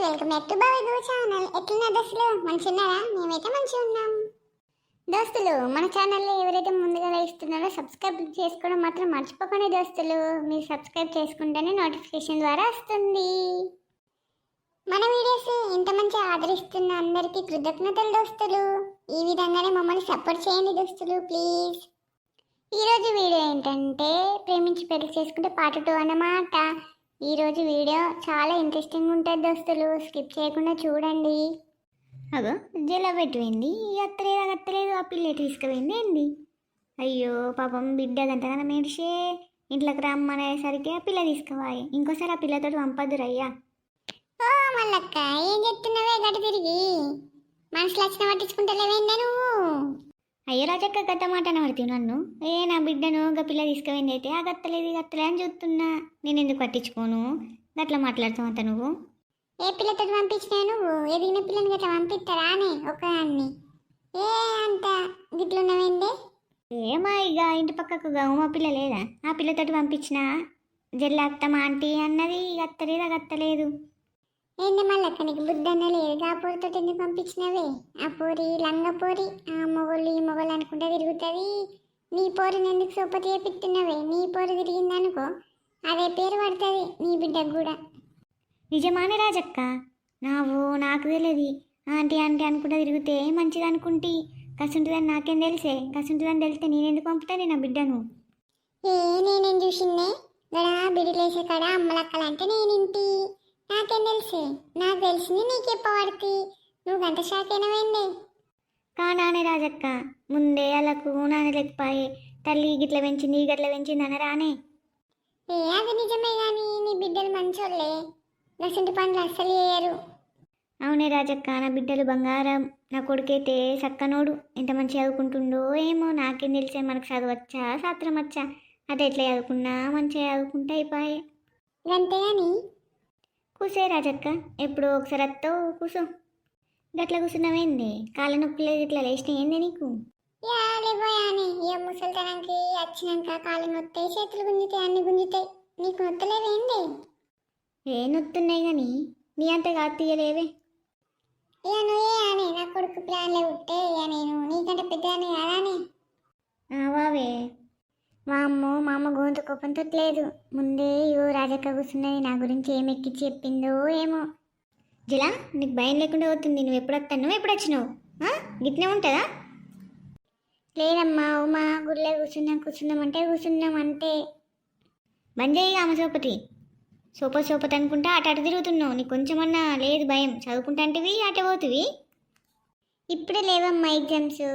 Welcome back to Babu channel. ఎట్లున్నారు దోస్తులు? మంచిగున్నారా? మేమైతే మంచిగా ఉన్నాం. దోస్తులు, మన ఛానల్లో ఎవరైతే ముందుగా ఇస్తున్నారో సబ్స్క్రైబ్ చేసుకోవడం మాత్రం మర్చిపోకండి దోస్తులు. మీరు సబ్స్క్రైబ్ చేసుకుంటేనే నోటిఫికేషన్ ద్వారా వస్తుంది. మన వీడియోస్ ఇంత మంచిగా ఆదరిస్తున్న అందరికీ కృతజ్ఞతలు దోస్తులు. ఈ విధంగానే మమ్మల్ని సపోర్ట్ చేయండి దోస్తులు ప్లీజ్. ఈరోజు వీడియో ఏంటంటే ప్రేమించి పెళ్లి చేసుకుంటే పార్ట్ 2 అన్నమాట. ఈరోజు వీడియో చాలా ఇంట్రెస్టింగ్ ఉంటుంది దోస్తులు, స్కిప్ చేయకుండా చూడండి. అగో జల పెట్టిపోయింది, అత్తలేదు ఆ పిల్ల తీసుకుపోయింది ఏంది? అయ్యో పాపం బిడ్డ గంటగా మెడిసే ఇంట్లోకి రమ్మనేసరికి ఆ పిల్ల తీసుకుపోయి ఇంకోసారి ఆ పిల్లతో పంపదురయ్యా. ఓ మల్లక్క, ఏం చెప్తున్నావే గడి తిరిగి? మనసులో వచ్చిన పట్టించుకుంటలేవేందా నువ్వు? అయ్యో రాజక్క గత మాట పడుతుంది నన్ను. నా బిడ్డను ఒక పిల్ల తీసుకుపోయింది అయితే ఆ గత్తలేదు అని చూస్తున్నా. నేను ఎందుకు పట్టించుకోను? గట్లా మాట్లాడుతావంత నువ్వు. ఏ పిల్లతో పంపించినా నువ్వు? ఎదిగిన పిల్లని గట్లా పంపిస్తారా అని ఒకదాన్ని? ఏ అంత గిట్లున్నవేందే? ఏమా ఇక ఇంటి పక్కకు గౌమ పిల్ల లేదా? ఆ పిల్లతో పంపించిన జల్లాత్తమ్మ ఆంటీ అన్నది గత్తలేదు. ఏంది మళ్ళక్క నీకు బుద్ధన్న లేదు? ఆ పూరితో ఎందుకు పంపించినవే? ఆ పూరి లంగ పూరి, ఆ మొగోళ్ళు ఈ మొగోళ్ళు అనుకుంటే తిరుగుతుంది. నీ పోరుని ఎందుకు సోపతి చేపిస్తున్నవే? నీ పోరు తిరిగిందనుకో అదే పేరు పడుతుంది నీ బిడ్డకు కూడా. నిజమానే రాజక్క, నాకు తెలియదు. ఆంటీ అనుకుంటే తిరిగితే మంచిది అనుకుంటే కసుంటుందని నాకేం తెలిసే? కసుంటుందని తెలిస్తే నేనెందుకు పంపుతాను నా బిడ్డను? నేనేం చూసిందే గడా బిడిలేసే కాడ అమ్మలక్కలంటే నేనింటి. నాకేం తెలిసే? నాకు తెలిసింది నీకు చెప్పబడితే నువ్వు గంట షాక్ అయినవేంది? కానానే రాజక్క, ముందే అలాకు నాన్న లేకపోయే తల్లి గిట్ల పెంచింది గట్ల పెంచింది అనరానే. అది నిజమే కానీ నీ బిడ్డలు మంచోళ్ళే, నసంటి పనులు అస్సలు చేయరు. అవునే రాజక్క, నా బిడ్డలు బంగారం. నా కొడుకైతే సక్కనోడు, ఎంత మంచి చదువుకుంటుండో ఏమో. నాకేం తెలిసే మనకు చదవచ్చా శాస్త్రం వచ్చా? అది ఎట్లా చదువుకున్నా మంచిగా చదువుకుంటా అయిపోయే. అంతేగాని కూసే రాజక్క, ఎప్పుడో ఒకసారి అత్తో కూసో. గట్ల కూర్చున్నావేంది? కాళ్ళ నొప్పులు ఇట్లా లేచిన ఏంది నీకు? లేవోయాని ఏ ముసలితనానికి వచ్చినాక కాళ్ళు నొత్తాయి, చేతులు గుంజుతాయి, అన్ని గుంజుతాయి. నీకు నొత్తలేవేంది? ఏ నొత్తున్నాయి కానీ నీ అంత కాదు తీయలేవే. నువ్వే అని నా కొడుకు ప్లాన్లే ఉంటే నేను నీకంటే పెద్దదాన్ని కాదాని. వావే మా అమ్మ గొంతు కోపంతో లేదు. ముందే రాజక్క కూర్చున్నది, నా గురించి ఏం ఎక్కించి చెప్పిందో ఏమో. జిలా, నీకు భయం లేకుండా అవుతుంది. నువ్వు ఎప్పుడు వస్తాను ఎప్పుడు వచ్చినావు? గిట్నే ఉంటుందా? లేదమ్మా, ఉమా గుళ్ళే కూర్చుందామంటే కూర్చున్నాం అంతే. బంజయ్య ఆమె సోపతి అనుకుంటా అటు తిరుగుతున్నావు. నీకు కొంచెమన్నా లేదు భయం? చదువుకుంటా అంటివి అటే పోతువి. ఇప్పుడే లేవమ్మా ఎగ్జామ్స్.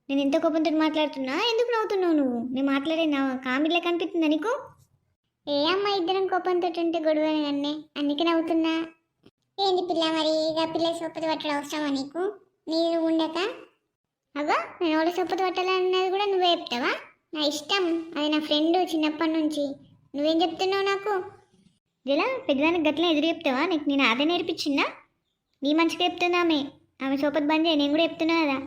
నేను ఎంత కోపంతో మాట్లాడుతున్నా, ఎందుకు నవ్వుతున్నావు నువ్వు? నేను మాట్లాడే నా కామెడీలే కనిపిస్తుందా నీకు? అమ్మ ఇద్దరం కోపంతో ఉంటే గొడవ నన్నే, అందుకే నవ్వుతున్నా. ఏంది పిల్ల మరి? ఇక పిల్ల సోపతి పట్టడం అవసరమా నీకు? మీరు ఉండక అగో నేను వాళ్ళ సోపతి పట్టాలన్నది కూడా నువ్వే చెప్తావా? నా ఇష్టం, అది నా ఫ్రెండ్ చిన్నప్పటి నుంచి. నువ్వేం చెప్తున్నావు నాకు? ఇలా పెద్దదానికి గట్ల ఎదురు చెప్తావా? నీకు నేను అదే నేర్పించిందా? నీ మంచిగా చెప్తున్నా ఆమె సోపతి బంద్ చేయి, నేను కూడా చెప్తున్నా కదా.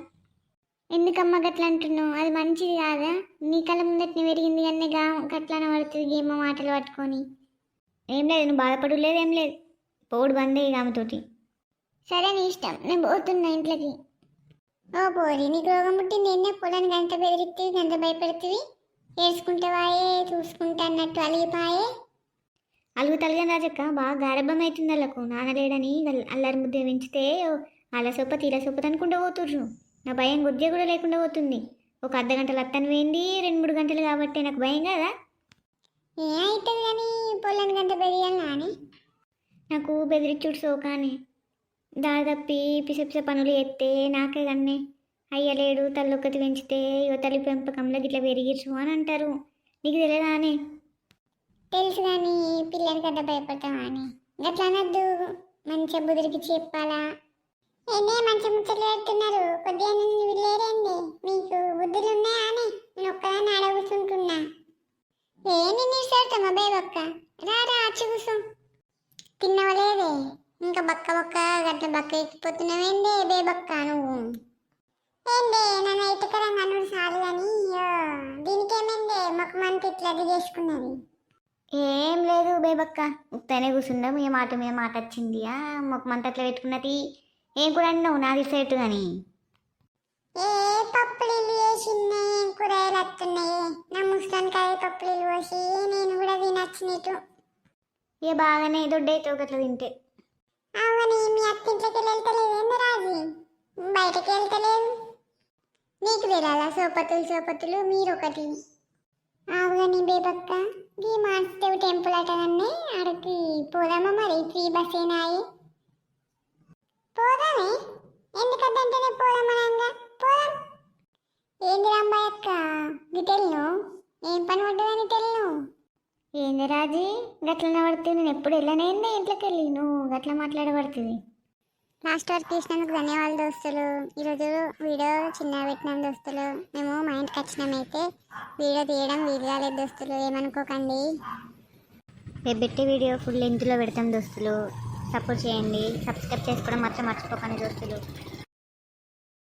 ఎందుకమ్మా గట్ల అంటున్నావు? అది మంచిది కాదా? నీ కళ్ళ ముందటిని పెరిగింది కానీ గట్ల పడుతుంది ఏమో మాటలు పట్టుకొని. ఏం లేదు, నువ్వు బాధపడు లేదు, ఏం లేదు. పోడు బందే ఆమెతోటి. సరే నీ ఇష్టం, నేను పోతున్నా ఇంట్లోకి. ఓ పోరి, నీకు రోగం పుట్టింది ఏంటో? పొలాన్ని గంట బెదిరిస్తుంది, గంట భయపెడుతుంది, ఏడ్చుకుంటావాయే చూసుకుంటా అన్నట్టు అలిగిపాయే. అలుగుతలుగా రాజక్క, బాగా గారభం అవుతుంది వాళ్ళకు. నాన్నలేడని అల్లరి ముద్ద పెంచితే అలా సొప్పతి ఇలా సొప్పతి అనుకుంటూ పోతుర్రు. నా భయం గుద్ద కూడా లేకుండా పోతుంది. ఒక అర్ధ గంటలు అత్తని వేయండి, 2-3 గంటలు కాబట్టి నాకు భయం కదా. అవుతుంది కానీ పొలాన్ని గంట బెదిరియాలి అని నాకు బెదిరిచ్చుడు సోకాని. దారి తప్పి పిసపిస పనులు ఎత్తే నాకే కన్నే. అయ్యలేడు తల్లొక్కతి పెంచితే తల్లి పెంపకంలో గిట్లా పెరిగిర్చు అని అంటారు. నీకు తెలియదా అని? తెలుసు కానీ పిల్లలకి గడ్డ భయపడతావా అని గట్లా అనద్దు. మంచిగా బుదిరికి చెప్పాలా? ఏంటి మంచి ముచ్చట్లు పెడుతున్నారు? కొద్దిగా నిన్ను వీళ్ళేరేంది? మీకు బుద్ధులు ఉన్నాయా అని నేను ఒక్కదాన్ని ఆడ కూర్చుంటున్నా. నిన్ను ఇస్తాడతామా బేబక్క? రారా అచ్చి కూర్చో. తిన్నవలేదే ఇంకా? బక్క గట్ల బక్క ఎక్కిపోతున్నావేందే బేబక్క నువ్వు? ఏందే నన్ను ఇటుకరంగా అనుడు చాలు కానీ దీనికేమైందే మొక్కమంతా ఇట్లా అది చేసుకున్నది? ఏం లేదు బేబక్క, ఉత్తనే కూర్చుందాం. ఏ మాట మీద మాట వచ్చింది. మాకు మంట అట్లా పెట్టుకున్నది. ఏం కూడా అన్నావు నాది సెట్ కానీ ఏ పప్పులు వేసింది, కూరగాయలు వస్తున్నాయి. నా ముస్తానికాయ పప్పులు పోసి నేను కూడా తినచ్చు నీటు. ఏ బాగానే దొడ్డైతే గట్ల తింటే. అవని మీ అత్తింట్లోకి వెళ్తలేదు రాజు, బయటకి వెళ్తలేదు. నీకు తెలియాలా సోపతులు మీరు ఒకటి. అవుగాని బేబక్క, ఈ మాన్స్దేవ్ టెంపుల్ అటగానే ఆడికి పోదామా మరి? ఫ్రీ బస్ అయినాయి. పోదామే, ఎందుకంటేనే పోదామనంగా పోదాం. ఏంది రాంబాయ్ అక్క గిటెల్ను? ఏం పని పడ్డదని టెల్ను? ఏంది రాజీ గట్లనే పడుతుంది? నేను ఎప్పుడు వెళ్ళనేందే ఇంట్లోకి వెళ్ళి నువ్వు గట్ల మాట్లాడబడుతుంది. లాస్ట్ వరకు తీసినందుకు ధన్యవాదాలు దోస్తులు. ఈరోజు వీడియో చిన్నగా పెట్టినాం దోస్తులు. మేము మా ఇంటికి వచ్చినామైతే వీడియో తీయడం వీలు కాలేదు దోస్తులు, ఏమనుకోకండి. రేపు పెట్టి వీడియో ఫుల్ లెంత్లో పెడతాం దోస్తులు. సపోర్ట్ చేయండి, సబ్స్క్రైబ్ చేసుకోవడం మాత్రం మర్చిపోకండి దోస్తులు.